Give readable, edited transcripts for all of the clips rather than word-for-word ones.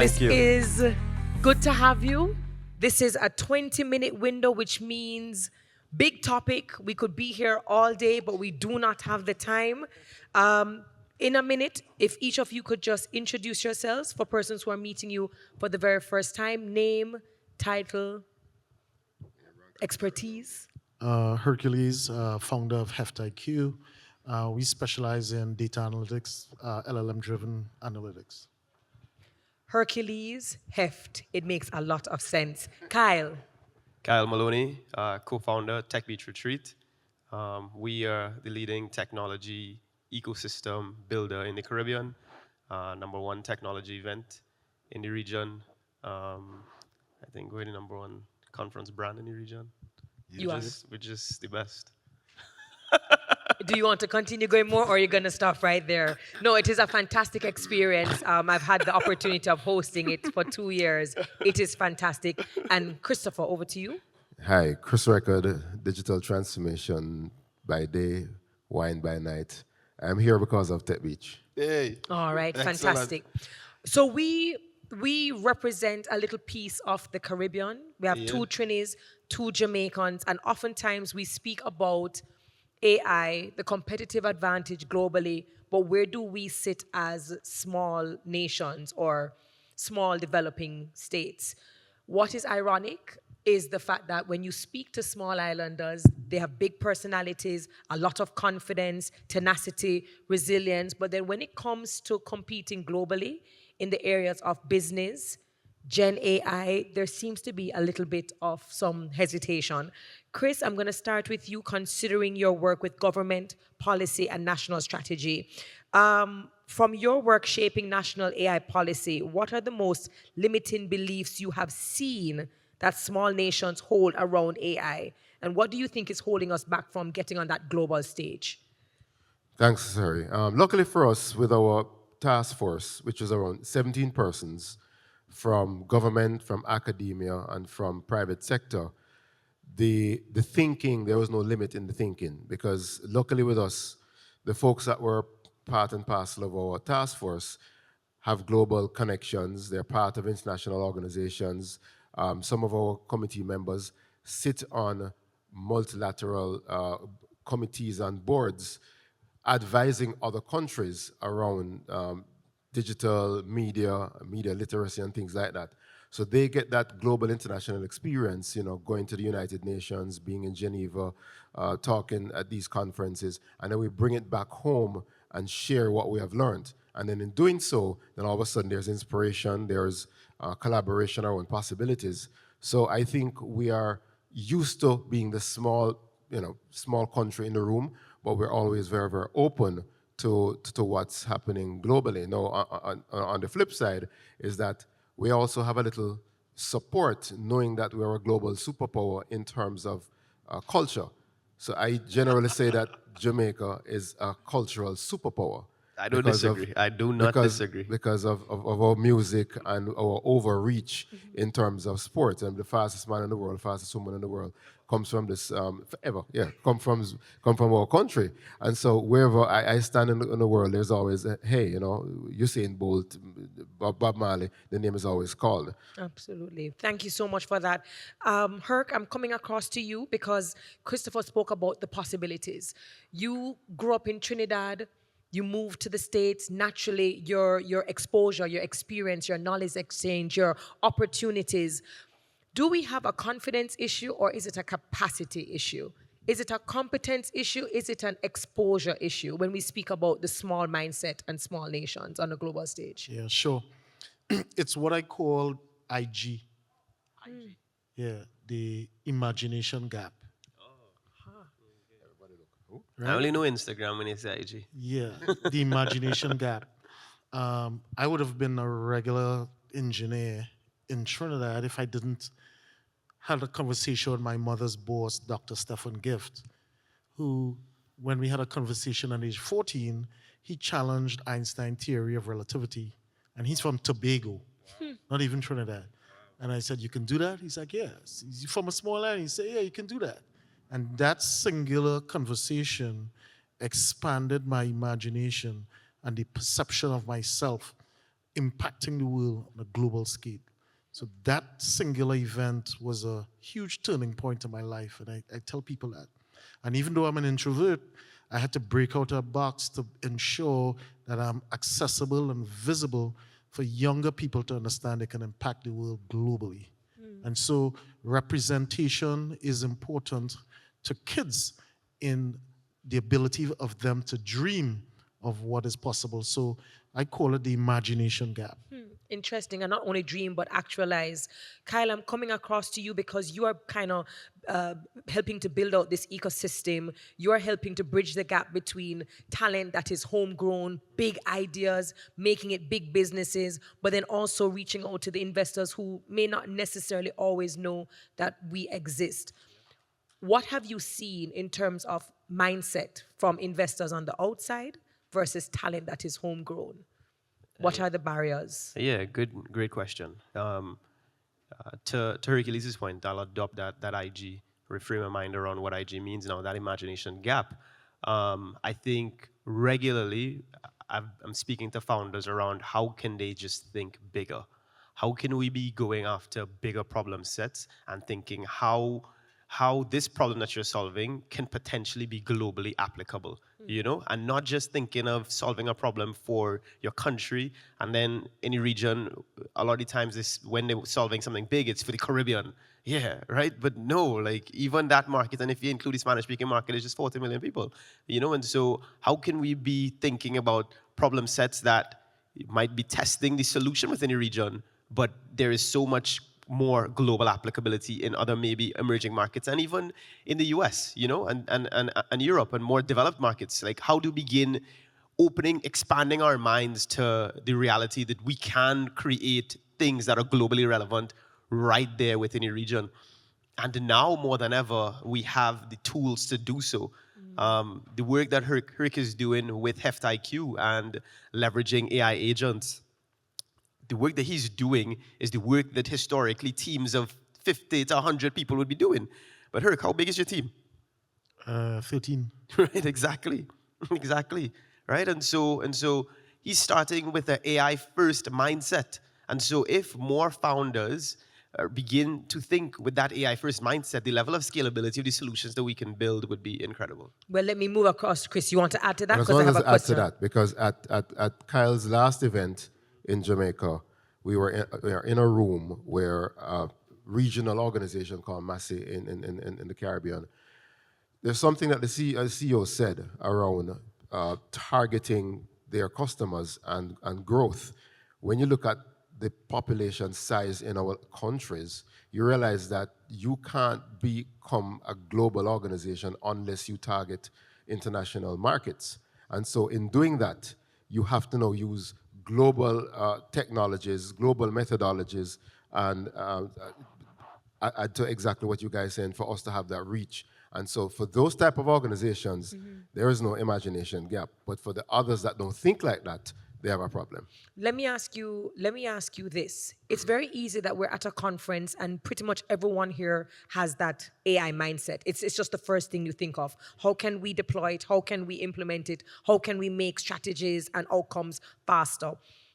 Thank you. is good to have you. This is a 20-minute window, which means big topic. We could be here all day, but we do not have the time. In a minute, if each of you could just introduce yourselves for persons who are meeting you for the very first time, name, title, expertise. Hercules, founder of Heft IQ. We specialize in data analytics, LLM-driven analytics. Hercules, Heft. It makes a lot of sense. Kyle. Kyle Maloney, co-founder Tech Beach Retreat. We are the leading technology ecosystem builder in the Caribbean. Number one technology event in the region. I think we're the number one conference brand in the region. You are. We're just the best. Do you want to continue going more, or are you going to stop right there? No, it is a fantastic experience. I've had the opportunity of hosting it for 2 years. It is fantastic. And Christopher, over to you. Hi, Chris Record, digital transformation by day, wine by night. I'm here because of Tech Beach. Hey. All right, Excellent. fantastic. So we represent a little piece of the Caribbean. We have two Trinis, two Jamaicans, and oftentimes we speak about AI, the competitive advantage globally, but where do we sit as small nations or small developing states? What is ironic is the fact that when you speak to small islanders, they have big personalities, a lot of confidence, tenacity, resilience, but then when it comes to competing globally in the areas of business, Gen AI, there seems to be a little bit of some hesitation. Chris, I'm going to start with you, considering your work with government, policy, and national strategy. From your work shaping national AI policy, what are the most limiting beliefs you have seen that small nations hold around AI? And what do you think is holding us back from getting on that global stage? Thanks, Sari. Luckily for us, with our task force, which is around 17 persons from government, from academia, and from private sector, the thinking, there was no limit in the thinking, because luckily with us, the folks that were part and parcel of our task force have global connections. They're part of international organizations. Some of our committee members sit on multilateral committees and boards advising other countries around digital media, media literacy, and things like that. So they get that global international experience, going to the United Nations, being in Geneva, talking at these conferences, and then we bring it back home and share what we have learned. And then in doing so, then all of a sudden there's inspiration, there's collaboration around possibilities. So I think we are used to being the small country in the room, but we're always very, very open to what's happening globally. Now, on the flip side is that we also have a little support, knowing that we're a global superpower in terms of culture. So I generally say that Jamaica is a cultural superpower. I don't disagree. I do not disagree. Because of our music and our overreach in terms of sports. And the fastest man in the world, fastest woman in the world, comes from this come from our country. And so wherever I stand in the world, there's always Usain Bolt, Bob Marley, the name is always called. Absolutely. Thank you so much for that. Herc, I'm coming across to you because Christopher spoke about the possibilities. You grew up in Trinidad. You moved to the States. Naturally, your exposure, your experience, your knowledge exchange, your opportunities. Do we have a confidence issue, or is it a capacity issue? Is it a competence issue? Is it an exposure issue when we speak about the small mindset and small nations on a global stage? Yeah, sure. It's what I call IG. Yeah, the imagination gap. I only know Instagram when it's IG. Yeah, the imagination gap. I would have been a regular engineer in Trinidad if I didn't have a conversation with my mother's boss, Dr. Stephen Gift, who, when we had a conversation at age 14, he challenged Einstein's theory of relativity. And he's from Tobago, not even Trinidad. And I said, "You can do that?" He's like, "Yes." He's from a small island. He said, "Yeah, you can do that." And that singular conversation expanded my imagination and the perception of myself impacting the world on a global scale. So that singular event was a huge turning point in my life, and I tell people that. And even though I'm an introvert, I had to break out of a box to ensure that I'm accessible and visible for younger people to understand they can impact the world globally. And so representation is important to kids in the ability of them to dream of what is possible. So I call it the imagination gap. Interesting, and not only dream but actualize. Kyle, I'm coming across to you because you are kind of helping to build out this ecosystem. You are helping to bridge the gap between talent that is homegrown, big ideas, making it big businesses, but then also reaching out to the investors who may not necessarily always know that we exist. What have you seen in terms of mindset from investors on the outside versus talent that is homegrown? What are the barriers? Yeah, great question. To Hercules' point, I'll adopt that IG, reframe my mind around what IG means now, that imagination gap. I think regularly I'm speaking to founders around how can they just think bigger? How can we be going after bigger problem sets and thinking how this problem that you're solving can potentially be globally applicable, and not just thinking of solving a problem for your country and then any region. A lot of the times this, when they're solving something big, it's for the Caribbean. Yeah, right. But no, like even that market, and if you include the Spanish speaking market, it's just 40 million people, and so how can we be thinking about problem sets that might be testing the solution within a region, but there is so much more global applicability in other maybe emerging markets and even in the US, and Europe and more developed markets. Like how do we begin expanding our minds to the reality that we can create things that are globally relevant right there within a region. And now more than ever, we have the tools to do so. The work that Herc is doing with Heft IQ and leveraging AI agents, the work that he's doing is the work that historically teams of 50 to 100 people would be doing. But Herc, how big is your team? 13. Right, exactly. Exactly. Right? And so he's starting with an AI first mindset. And so if more founders begin to think with that AI first mindset, the level of scalability of the solutions that we can build would be incredible. Well, let me move across. Chris, you want to add to that? And as Because I long have as a add to question. that, because at Kyle's last event in Jamaica, we were in a room where a regional organization called Massey in the Caribbean. There's something that the CEO said around targeting their customers and growth. When you look at the population size in our countries, you realize that you can't become a global organization unless you target international markets. And so in doing that, you have to now use global technologies, global methodologies, and add to exactly what you guys are saying for us to have that reach. And so for those type of organizations, there is no imagination gap. But for the others that don't think like that, they have a problem. Let me ask you this. It's very easy that we're at a conference and pretty much everyone here has that AI mindset. It's just the first thing you think of. How can we deploy it? How can we implement it? How can we make strategies and outcomes faster?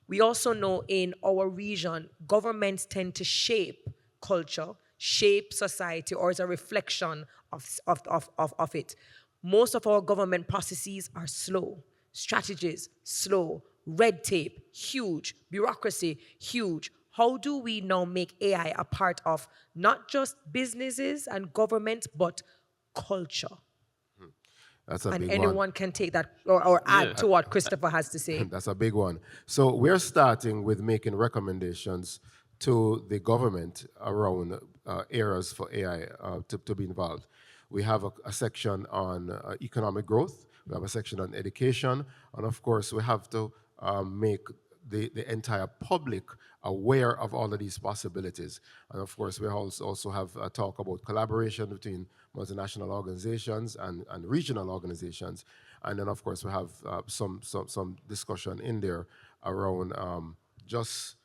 We also know in our region, governments tend to shape culture, shape society, or is a reflection of it. Most of our government processes are slow, strategies slow, red tape huge, bureaucracy huge. How do we now make AI a part of not just businesses and government, but culture? That's a And big anyone one. can take that or add Yeah. to what Christopher has to say. That's a big one. So we're starting with making recommendations to the government around areas for AI to be involved. We have a section on economic growth. We have a section on education. And of course, we have to make the entire public aware of all of these possibilities. And of course, we also have a talk about collaboration between multinational organizations and regional organizations. And then, of course, we have some discussion in there around just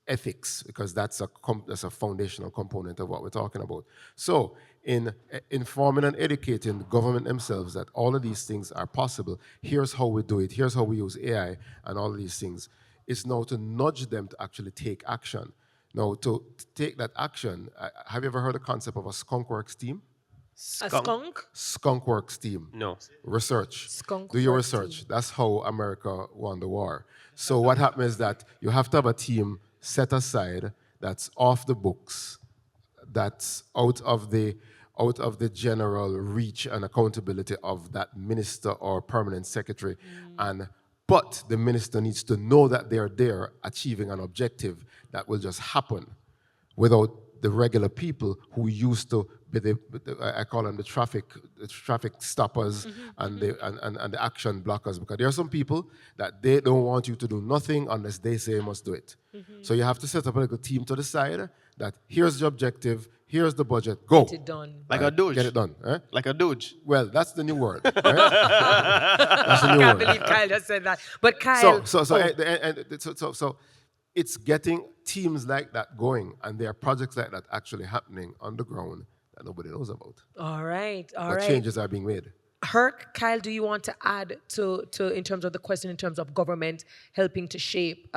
ethics, because that's a foundational component of what we're talking about. So in informing and educating the government themselves that all of these things are possible, here's how we do it, here's how we use AI and all of these things, It's now to nudge them to actually take action. Now, to take that action, have you ever heard the concept of a skunk works team? A Skunk? skunk? Skunk works team. No. Research. Skunk Do your works research. team. That's how America won the war. So what happens is that you have to have a team set aside that's off the books, that's out of the general reach and accountability of that minister or permanent secretary. But the minister needs to know that they're there achieving an objective that will just happen without the regular people who used to be I call them the traffic stoppers and the action blockers, because there are some people that they don't want you to do nothing unless they say you must do it. So you have to set up a little team to the side that here's the objective, here's the budget, go. Get it done. Like a Doge. Get it done. Eh? Like a Doge. Well, that's the new word. Right? That's the I new can't word. believe Kyle just said that. But Kyle, So it's getting teams like that going, and there are projects like that actually happening on the ground that nobody knows about. all right. But changes are being made. Herc, Kyle, do you want to add to in terms of the question in terms of government helping to shape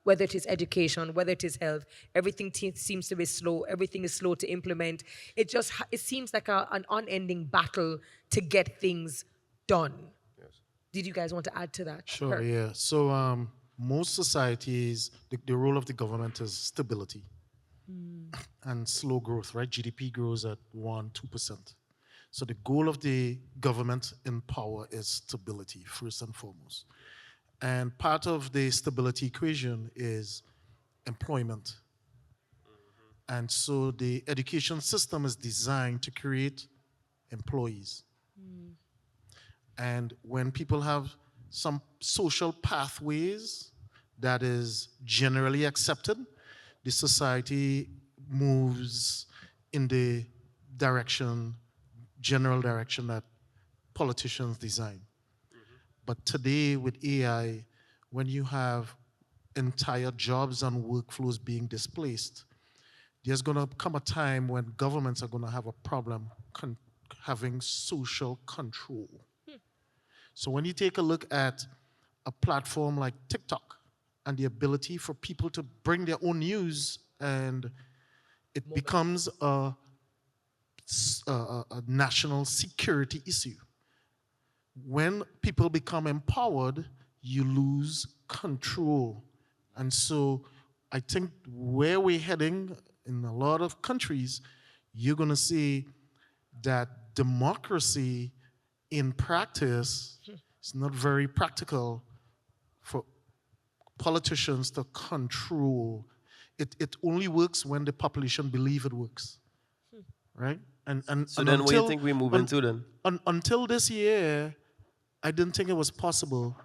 whether it is education, whether it is health, everything seems to be slow. Everything is slow to implement. It seems like an unending battle to get things done. Yes. Did you guys want to add to that? Sure, Herc? yeah. So most societies, the role of the government is stability and slow growth, right? GDP grows at 1-2%. So the goal of the government in power is stability, first and foremost. And part of the stability equation is employment. And so the education system is designed to create employees. And when people have some social pathways that is generally accepted, the society moves in the general direction that politicians design. But today with AI, when you have entire jobs and workflows being displaced, there's going to come a time when governments are going to have a problem having social control. So when you take a look at a platform like TikTok and the ability for people to bring their own news, and it becomes a national security issue. When people become empowered, you lose control. And so I think where we're heading in a lot of countries, you're going to see that democracy in practice is not very practical for politicians to control. It only works when the population believe it works, right? So then what do you think we move into then? Until this year, I didn't think it was possible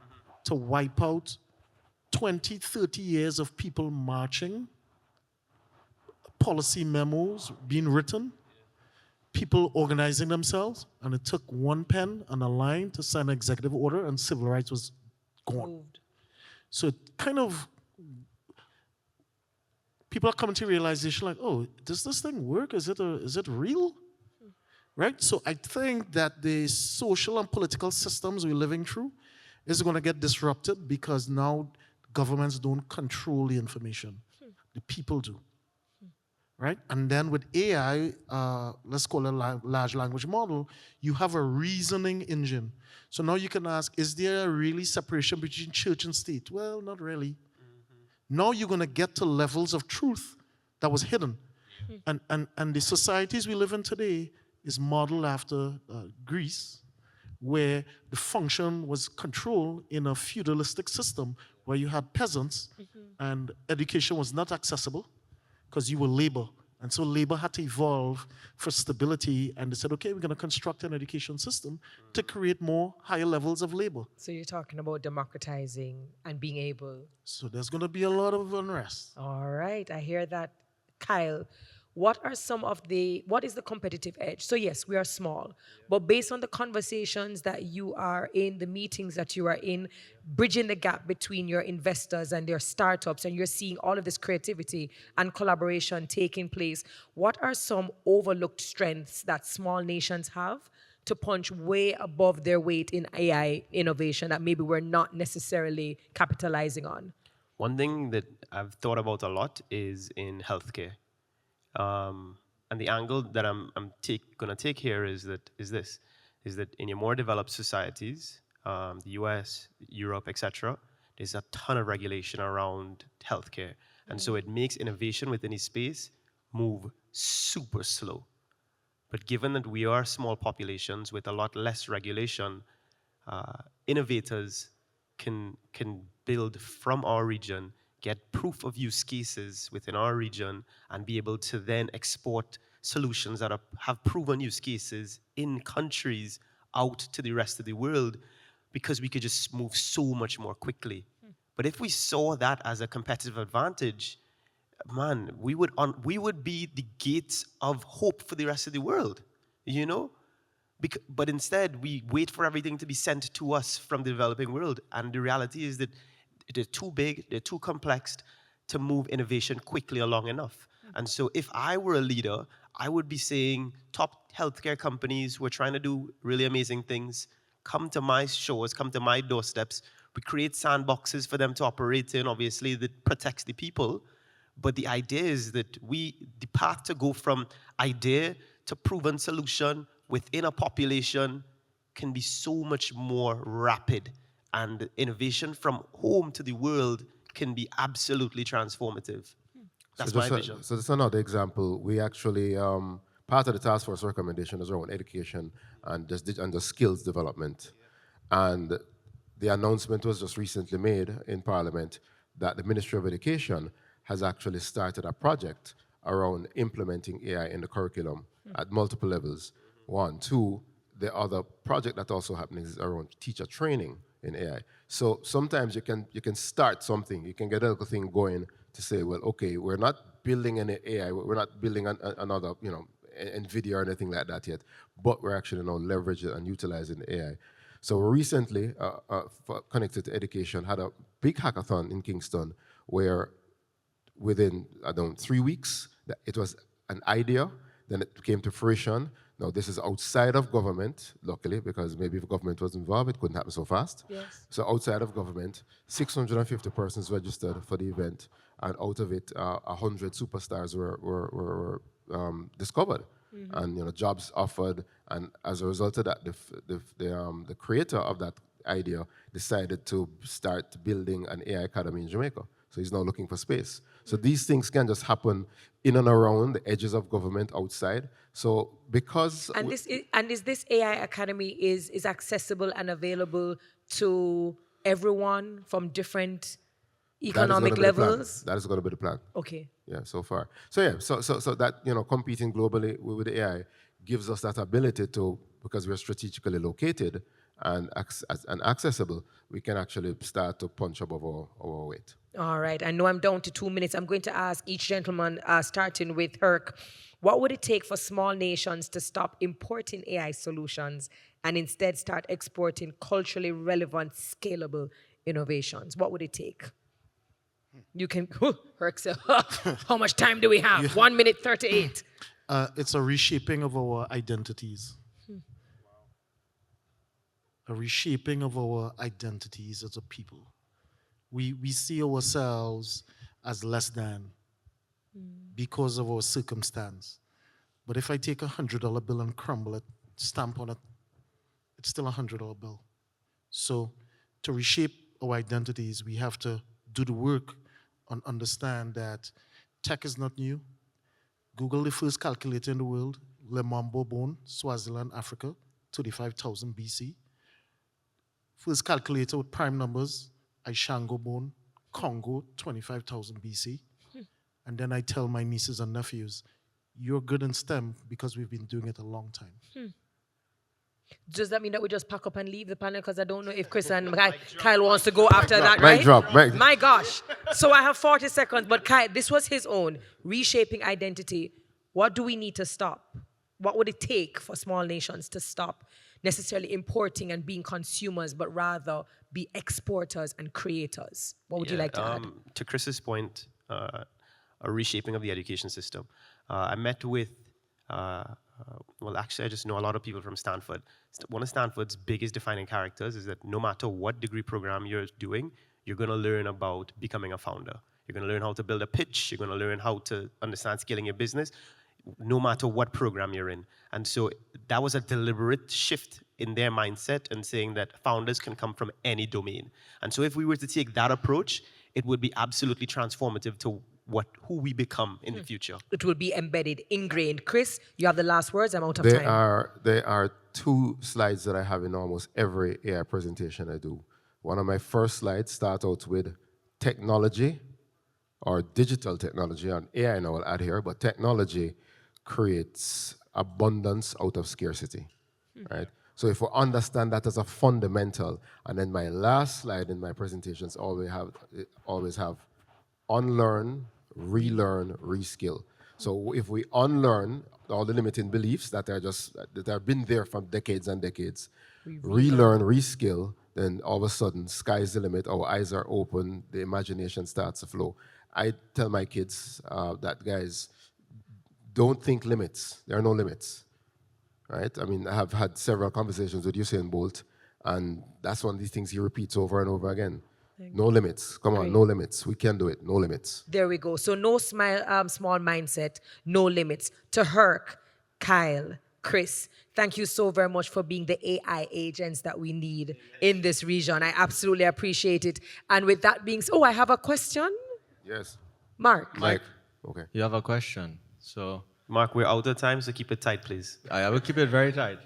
to wipe out 20, 30 years of people marching, policy memos being written, people organizing themselves, and it took one pen and a line to sign an executive order, and civil rights was gone. Moved. So it kind of, people are coming to realization like, oh, does this thing work? Is it real? Right? So I think that the social and political systems we're living through is going to get disrupted because now governments don't control the information. The people do. Right? And then with AI, let's call it a large language model, you have a reasoning engine. So now you can ask, is there a really separation between church and state? Well, not really. Now you're going to get to levels of truth that was hidden. And the societies we live in today is modeled after Greece, where the function was control in a feudalistic system where you had peasants and education was not accessible because you were labor. And so labor had to evolve for stability, and they said, okay, we're going to construct an education system to create more higher levels of labor. So you're talking about democratizing and being able. So there's going to be a lot of unrest. All right, I hear that. Kyle, what is the competitive edge? So yes, we are small, but based on the conversations that you are in, the meetings that you are in, bridging the gap between your investors and their startups, and you're seeing all of this creativity and collaboration taking place, what are some overlooked strengths that small nations have to punch way above their weight in AI innovation that maybe we're not necessarily capitalizing on? One thing that I've thought about a lot is in healthcare. And the angle that I'm gonna take here is that in your more developed societies, the U.S., Europe, etc., there's a ton of regulation around healthcare, and so it makes innovation within a space move super slow. But given that we are small populations with a lot less regulation, innovators can build from our region, get proof of use cases within our region, and be able to then export solutions that have proven use cases in countries out to the rest of the world, because we could just move so much more quickly. But if we saw that as a competitive advantage, man, we would be the gates of hope for the rest of the world, you know? But instead, we wait for everything to be sent to us from the developing world. And the reality is that they're too big, they're too complex to move innovation quickly along enough. And so if I were a leader, I would be saying, top healthcare companies who are trying to do really amazing things, come to my shores, come to my doorsteps. We create sandboxes for them to operate in, obviously, that protects the people. But the idea is that the path to go from idea to proven solution within a population can be so much more rapid. And innovation from home to the world can be absolutely transformative. That's my vision. So that's another example. We actually part of the task force recommendation is around education and the skills development, and the announcement was just recently made in Parliament that the Ministry of Education has actually started a project around implementing AI in the curriculum at multiple levels. One, two, the other project that also happening is around teacher training in AI. So sometimes you can start something, you can get a little thing going to say, well, okay, we're not building any AI, we're not building another, NVIDIA or anything like that yet, but we're actually now leveraging and utilizing AI. So recently, Connected to Education had a big hackathon in Kingston where within, 3 weeks, it was an idea, then it came to fruition. Now, this is outside of government, luckily, because maybe if government was involved, it couldn't happen so fast. Yes. So outside of government, 650 persons registered for the event, and out of it, 100 superstars were discovered, and jobs offered. And as a result of that, the creator of that idea decided to start building an AI academy in Jamaica. So he's now looking for space. So these things can just happen in and around the edges of government outside. So because And is this AI Academy is accessible and available to everyone from different economic levels? That is going to be the plan. Okay. Yeah, so far. So yeah, so that competing globally with AI gives us that ability to, because we're strategically located and accessible, we can actually start to punch above our weight. All right. I know I'm down to 2 minutes. I'm going to ask each gentleman, starting with Herc, what would it take for small nations to stop importing AI solutions and instead start exporting culturally relevant, scalable innovations? What would it take? You can, Herc said, how much time do we have? 1 minute 38. It's a reshaping of our identities. A reshaping of our identities as a people. We see ourselves as less than because of our circumstance. But if I take $100 bill and crumble it, stamp on it, it's still $100 bill. So to reshape our identities, we have to do the work and understand that tech is not new. Google, the first calculator in the world, Lemombo born, Swaziland, Africa, 35,000 BC. First calculator with prime numbers, Ishango born, Congo, 25,000 BC. And then I tell my nieces and nephews, you're good in STEM because we've been doing it a long time. Does that mean that we just pack up and leave the panel? Because I don't know if Chris and Kyle wants to go after that, right? Mic drop. My gosh. So I have 40 seconds, but Kyle, this was his own reshaping identity. What do we need to stop? What would it take for small nations to stop necessarily importing and being consumers, but rather be exporters and creators? What would you like to add? To Chris's point, a reshaping of the education system. I met with, well, actually, I just know a lot of people from Stanford. One of Stanford's biggest defining characters is that no matter what degree program you're doing, you're going to learn about becoming a founder. You're going to learn how to build a pitch. You're going to learn how to understand scaling your business, no matter what program you're in. And so that was a deliberate shift in their mindset and saying that founders can come from any domain. And so if we were to take that approach, it would be absolutely transformative to who we become in the future. It will be embedded, ingrained. Chris, you have the last words. I'm out of There time. are two slides that I have in almost every AI presentation I do. One of my first slides starts out with technology or digital technology, and AI now will add here, but technology creates abundance out of scarcity, right? So if we understand that as a fundamental, and then my last slide in my presentations always have unlearn, relearn, reskill. So if we unlearn all the limiting beliefs that have been there from decades and decades, relearn, reskill, then all of a sudden, sky's the limit. Our eyes are open. The imagination starts to flow. I tell my kids that, guys, don't think limits. There are no limits, right? I mean, I have had several conversations with Usain Bolt, and that's one of these things he repeats over and over again. No limits. Come on, Great. no limits. We can do it. No limits. There we go. So no small mindset, no limits. To Herc, Kyle, Chris, thank you so very much for being the AI agents that we need in this region. I absolutely appreciate it. And with that being said, I have a question. Yes. Mark. Mike. Okay. You have a question. So Mark, we're out of time, so keep it tight, please. I will keep it very tight.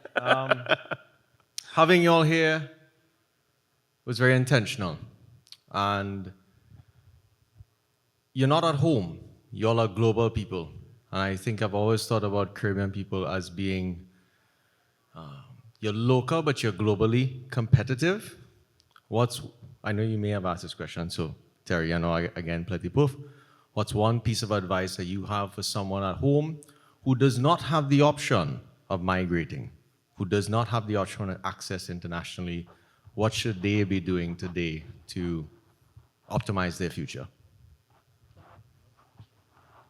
Having you all here was very intentional. And you're not at home. You all are global people. And I think I've always thought about Caribbean people as being, you're local, but you're globally competitive. I know you may have asked this question, so Terry, I know, again, plenty proof. What's one piece of advice that you have for someone at home who does not have the option of migrating, who does not have the option of access internationally? What should they be doing today to optimize their future?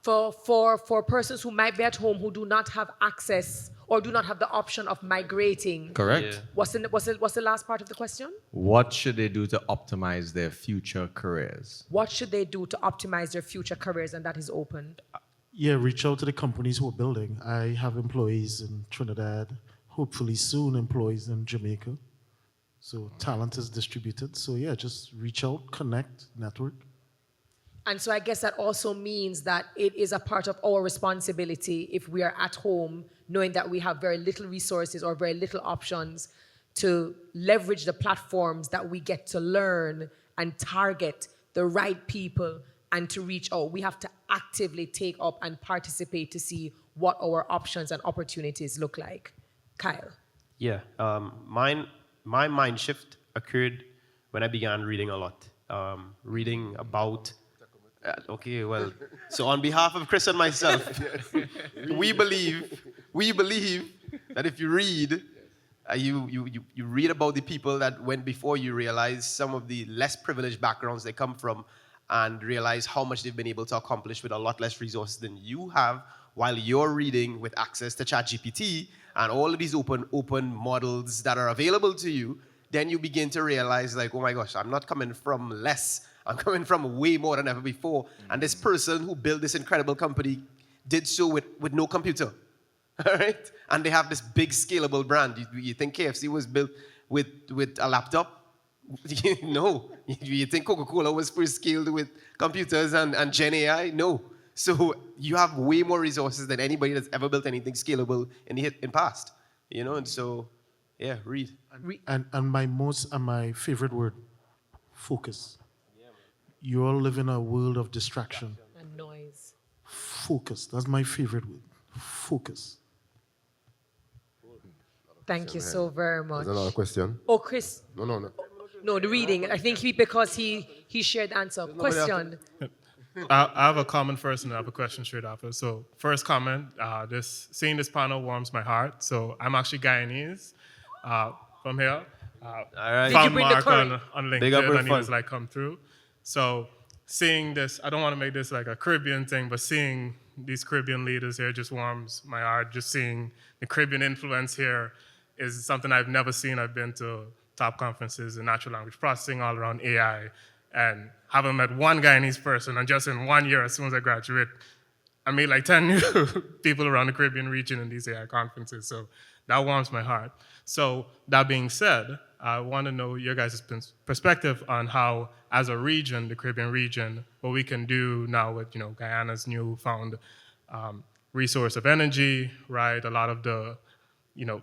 For persons who might be at home who do not have access or do not have the option of migrating. Correct. Yeah. What's the last part of the question? What should they do to optimize their future careers? What should they do to optimize their future careers? And that is open. Yeah, reach out to the companies who are building. I have employees in Trinidad, hopefully soon employees in Jamaica. So talent is distributed. So yeah, just reach out, connect, network. And so I guess that also means that it is a part of our responsibility if we are at home, knowing that we have very little resources or very little options, to leverage the platforms that we get to learn and target the right people and to reach out. We have to actively take up and participate to see what our options and opportunities look like. Kyle. Yeah, my mind shift occurred when I began reading a lot. Reading about, okay, well, so on behalf of Chris and myself, we believe that if you read, you read about the people that went before you, realize some of the less privileged backgrounds they come from, and realize how much they've been able to accomplish with a lot less resources than you have, while you're reading with access to ChatGPT and all of these open models that are available to you. Then you begin to realize, like, oh my gosh, I'm not coming from less. I'm coming from way more than ever before. And this person who built this incredible company did so with no computer. All right? And they have this big scalable brand. You think KFC was built with a laptop? No. You think Coca-Cola was first scaled with computers and Gen AI? No. So you have way more resources than anybody that's ever built anything scalable in past. And so, yeah, read. And my favorite word, focus. You all live in a world of distraction. And noise. Focus. That's my favorite word. Focus. Thank you so very much. There's another question. Oh, Chris. No. No, the reading. I think because he shared the answer. Question. I have a comment first and I have a question straight after. So first comment, seeing this panel warms my heart. So I'm actually Guyanese from here. All right. Did you Found bring the Mark curry? on Big up LinkedIn and he Irfan. was like, come through. So seeing this, I don't want to make this like a Caribbean thing, but seeing these Caribbean leaders here just warms my heart. Just seeing the Caribbean influence here is something I've never seen. I've been to top conferences in natural language processing all around AI. and haven't met one Guyanese person, and just in 1 year, as soon as I graduate, I meet like 10 new people around the Caribbean region in these AI conferences. So that warms my heart. So that being said, I want to know your guys' perspective on how, as a region, the Caribbean region, what we can do now with Guyana's newfound resource of energy, right? A lot of the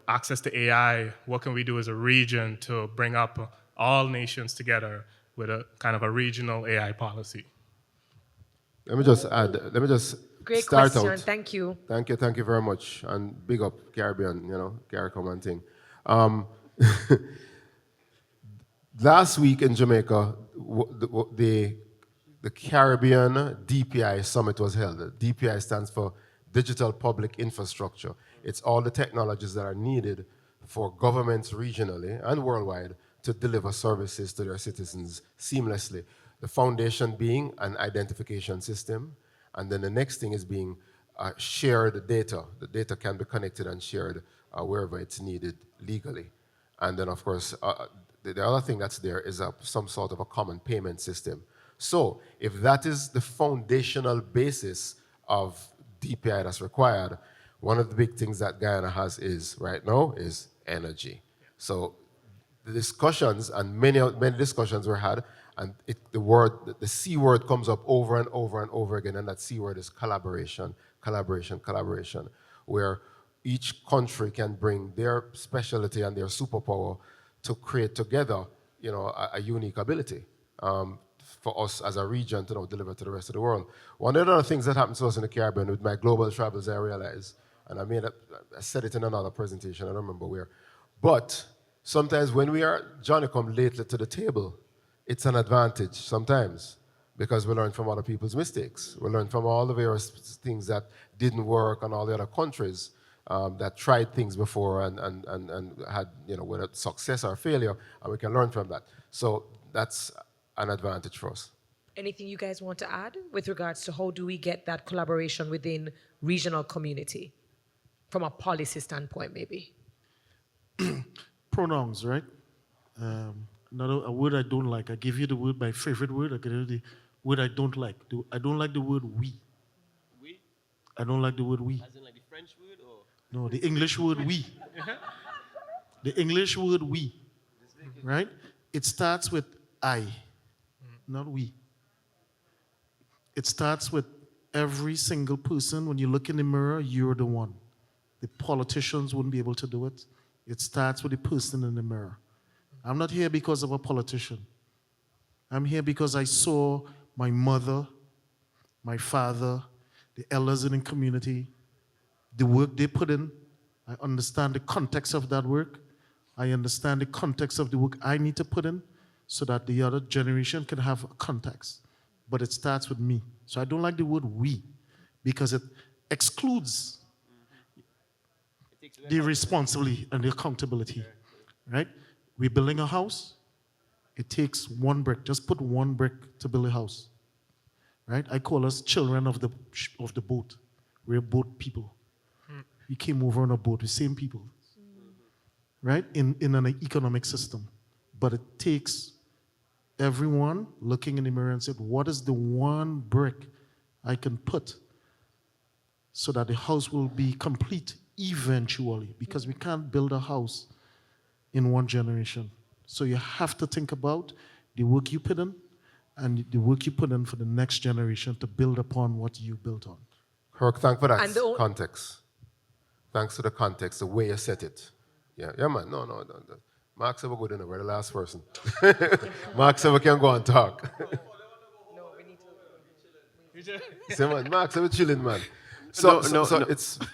access to AI. What can we do as a region to bring up all nations together with a kind of a regional AI policy? Let me just add, let me just Great start question. out. Thank you. Thank you very much. And big up Caribbean, CARICOM and thing. Um, last week in Jamaica, the Caribbean DPI Summit was held. DPI stands for Digital Public Infrastructure. It's all the technologies that are needed for governments regionally and worldwide to deliver services to their citizens seamlessly. The foundation being an identification system, and then the next thing is being shared data. The data can be connected and shared wherever it's needed legally. And then, of course, the other thing that's there is some sort of a common payment system. So if that is the foundational basis of DPI that's required, one of the big things that Guyana has right now is energy. So the discussions, and many discussions were had, and the C word comes up over and over and over again, and that C word is collaboration, collaboration, collaboration, where each country can bring their specialty and their superpower to create together, a unique ability for us as a region to deliver to the rest of the world. One of the other things that happened to us in the Caribbean with my global travels, I realized, and I said it in another presentation, I don't remember where, but sometimes when we are Johnny come lately to the table, it's an advantage sometimes because we learn from other people's mistakes. We learn from all the various things that didn't work and all the other countries that tried things before and had, whether success or failure, and we can learn from that. So that's an advantage for us. Anything you guys want to add with regards to how do we get that collaboration within regional community from a policy standpoint, maybe? Pronouns, right? Another a word I don't like. I give you the word, my favorite word. I give you the word I don't like. I don't like the word we. We? I don't like the word we. As in like the French word or? No, the English word we. The English word we. Right? It starts with I, not we. It starts with every single person. When you look in the mirror, you're the one. The politicians wouldn't be able to do it. It starts with the person in the mirror. I'm not here because of a politician. I'm here because I saw my mother, my father, the elders in the community, the work they put in. I understand the context of that work. I understand the context of the work I need to put in so that the other generation can have a context. But it starts with me. So I don't like the word we because it excludes the responsibility and the accountability, right? We're building a house. It takes one brick. Just put one brick to build a house, right? I call us children of the boat. We're boat people. We came over on a boat, the same people, right? In an economic system. But it takes everyone looking in the mirror and saying, what is the one brick I can put so that the house will be complete eventually? Because we can't build a house in one generation. So you have to think about the work you put in and the work you put in for the next generation to build upon what you built on. Kirk, thanks for that And the context. Thanks for the context, the way you set it. Yeah, man. No. Mark said we're good enough. We're the last person. Mark said we can go and talk. No, we need to. Say, man, Mark said we're chilling, man. So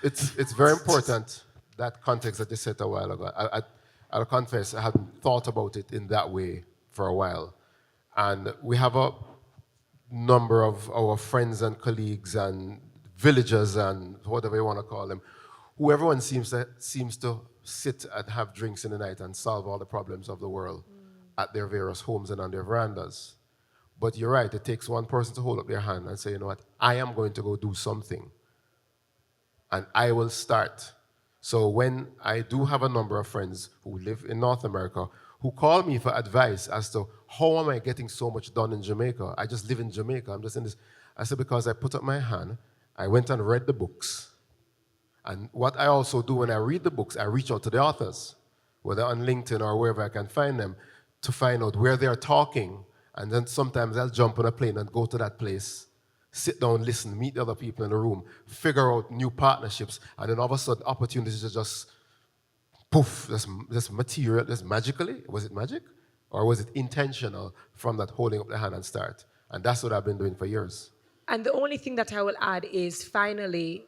it's very important, that context that you set a while ago. I'll confess, I hadn't thought about it in that way for a while. And we have a number of our friends and colleagues and villagers and whatever you want to call them, who everyone seems to sit and have drinks in the night and solve all the problems of the world at their various homes and on their verandas. But you're right, it takes one person to hold up their hand and say, you know what, I am going to go do something. And I will start. So when I do have a number of friends who live in North America who call me for advice as to how am I getting so much done in Jamaica. I just live in Jamaica. I'm just in this. I said, because I put up my hand, I went and read the books. And what I also do when I read the books, I reach out to the authors, whether on LinkedIn or wherever I can find them, to find out where they're talking. And then sometimes I'll jump on a plane and go to that place, sit down, listen, meet the other people in the room, figure out new partnerships, and then all of a sudden opportunities to just poof, just material, just magically. Was it magic? Or was it intentional from that holding up the hand and start? And that's what I've been doing for years. And the only thing that I will add is finally,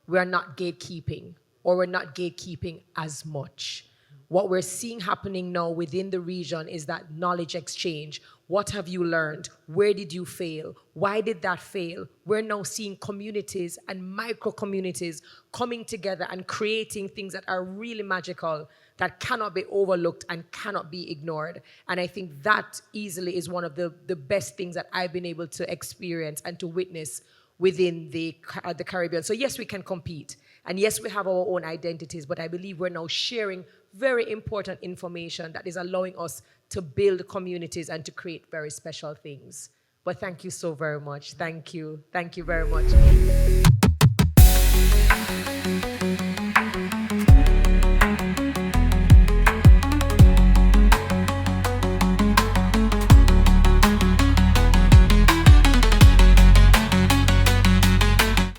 we're not gatekeeping, or we're not gatekeeping as much. What we're seeing happening now within the region is that knowledge exchange. What have you learned? Where did you fail? Why did that fail? We're now seeing communities and micro communities coming together and creating things that are really magical, that cannot be overlooked and cannot be ignored. And I think that easily is one of the best things that I've been able to experience and to witness within the Caribbean. So yes, we can compete. And yes, we have our own identities, but I believe we're now sharing very important information that is allowing us to build communities and to create very special things. But thank you so very much. Thank you. Thank you very much.